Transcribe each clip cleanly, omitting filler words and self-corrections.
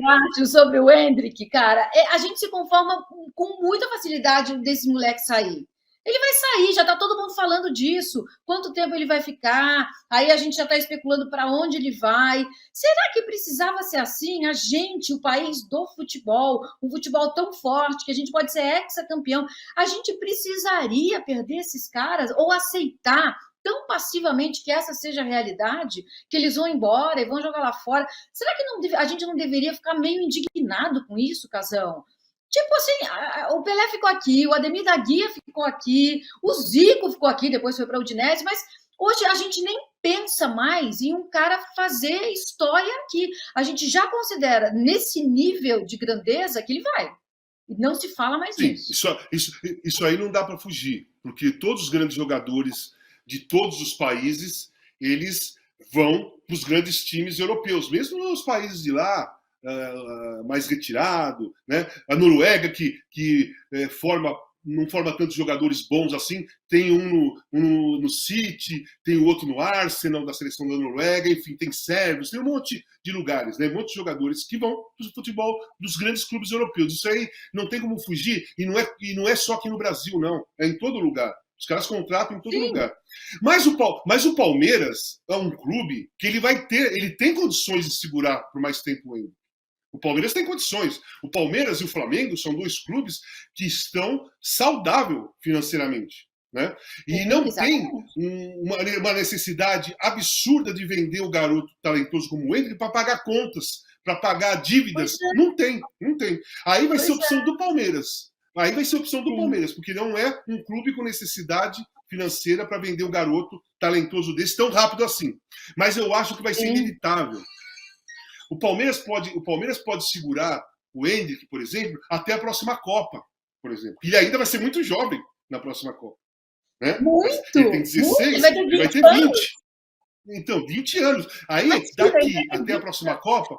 acho sobre o Endrick, cara, a gente se conforma com muita facilidade desse moleque sair. Ele vai sair, já está todo mundo falando disso. Quanto tempo ele vai ficar? Aí a gente já está especulando para onde ele vai. Será que precisava ser assim? A gente, o país do futebol, um futebol tão forte que a gente pode ser hexacampeão, a gente precisaria perder esses caras ou aceitar tão passivamente que essa seja a realidade, que eles vão embora e vão jogar lá fora. Será que a gente não deveria ficar meio indignado com isso, Casão? Tipo assim, o Pelé ficou aqui, o Ademir da Guia ficou aqui, o Zico ficou aqui, depois foi para o Udinese, mas hoje a gente nem pensa mais em um cara fazer história aqui. A gente já considera nesse nível de grandeza que ele vai. E não se fala mais Sim, nisso. isso aí não dá para fugir, porque todos os grandes jogadores de todos os países, eles vão para os grandes times europeus, mesmo nos países de lá, mais retirado, né? A Noruega, que não forma tantos jogadores bons assim, tem um no City, tem o outro no Arsenal, da seleção da Noruega, enfim, tem sérvios, tem um monte de lugares, né? Um monte de jogadores que vão para o futebol dos grandes clubes europeus. Isso aí não tem como fugir, e não é só aqui no Brasil, não, é em todo lugar. Os caras contratam em todo Sim. lugar. Mas o Palmeiras é um clube que ele tem condições de segurar por mais tempo ainda. O Palmeiras tem condições. O Palmeiras e o Flamengo são dois clubes que estão saudáveis financeiramente. Né? E não tem uma necessidade absurda de vender o garoto talentoso como o Endrick para pagar contas, para pagar dívidas. Não tem. Aí vai ser opção do Palmeiras. Porque não é um clube com necessidade financeira para vender um garoto talentoso desse tão rápido assim. Mas eu acho que vai ser inevitável. O Palmeiras pode segurar o Endrick, por exemplo, até a próxima Copa, por exemplo. Ele ainda vai ser muito jovem na próxima Copa. Né? Muito! Ele tem 16, ele vai ter 20. Então, 20 anos. Aí, daqui até a próxima Copa,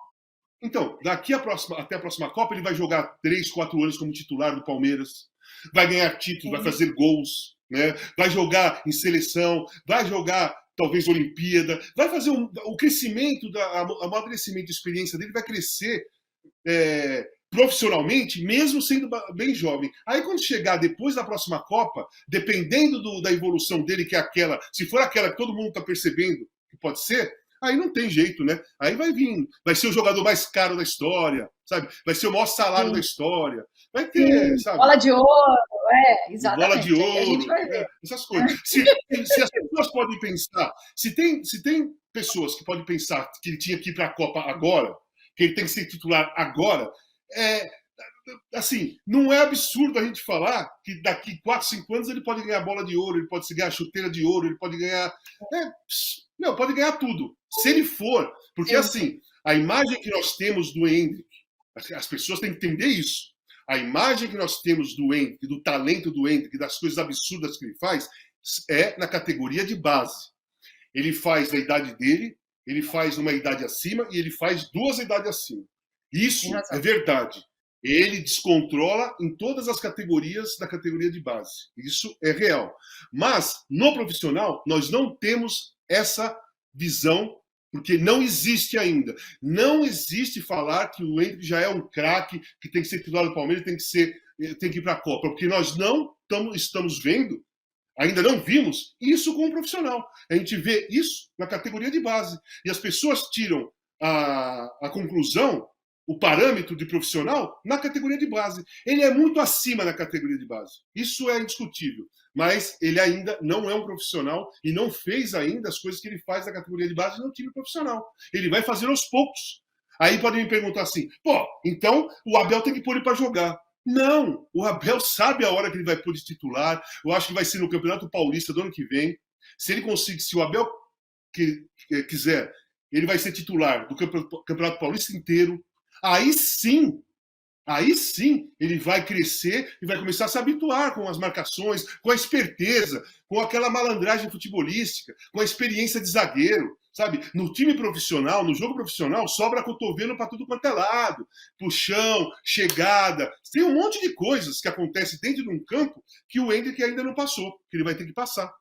até a próxima Copa, ele vai jogar 3, 4 anos como titular do Palmeiras, vai ganhar títulos, vai fazer gols, né? Vai jogar em seleção, vai jogar talvez Olimpíada, vai fazer o crescimento, o amadurecimento de experiência dele vai crescer profissionalmente, mesmo sendo bem jovem. Aí, quando chegar depois da próxima Copa, dependendo da evolução dele, que é aquela, se for aquela que todo mundo está percebendo que pode ser, aí não tem jeito, né? Aí vai ser o jogador mais caro da história, sabe? Vai ser o maior salário da história. Vai ter, sabe? Bola de ouro, exatamente. Bola de ouro, a gente vai ver. Essas coisas. Se as pessoas podem pensar, se tem pessoas que podem pensar que ele tinha que ir para a Copa agora, que ele tem que ser titular agora, assim, não é absurdo a gente falar que daqui 4, 5 anos ele pode ganhar bola de ouro, ele pode ganhar chuteira de ouro, ele pode ganhar. Pode ganhar tudo. Se ele for. Porque, assim, a imagem que nós temos do Endrick, as pessoas têm que entender isso. A imagem que nós temos do Endrick, do talento do Endrick, das coisas absurdas que ele faz, é na categoria de base. Ele faz na idade dele, ele faz numa idade acima e ele faz 2 idades acima. Isso é verdade. Ele descontrola em todas as categorias da categoria de base. Isso é real. Mas, no profissional, nós não temos essa visão, porque não existe ainda. Não existe falar que o Endrick já é um craque, que tem que ser titular do Palmeiras, tem que ir para a Copa. Porque nós não estamos vendo, ainda não vimos, isso com um profissional. A gente vê isso na categoria de base. E as pessoas tiram a conclusão, o parâmetro de profissional, na categoria de base. Ele é muito acima na categoria de base. Isso é indiscutível. Mas ele ainda não é um profissional e não fez ainda as coisas que ele faz na categoria de base no time profissional. Ele vai fazer aos poucos. Aí podem me perguntar assim, então o Abel tem que pôr ele para jogar. Não, o Abel sabe a hora que ele vai pôr de titular. Eu acho que vai ser no Campeonato Paulista do ano que vem. Se o Abel quiser, ele vai ser titular do Campeonato Paulista inteiro. Aí sim, ele vai crescer e vai começar a se habituar com as marcações, com a esperteza, com aquela malandragem futebolística, com a experiência de zagueiro, sabe? No time profissional, no jogo profissional, sobra cotovelo para tudo quanto é lado. Puxão, chegada. Tem um monte de coisas que acontecem dentro de um campo que o Endrick ainda não passou, que ele vai ter que passar.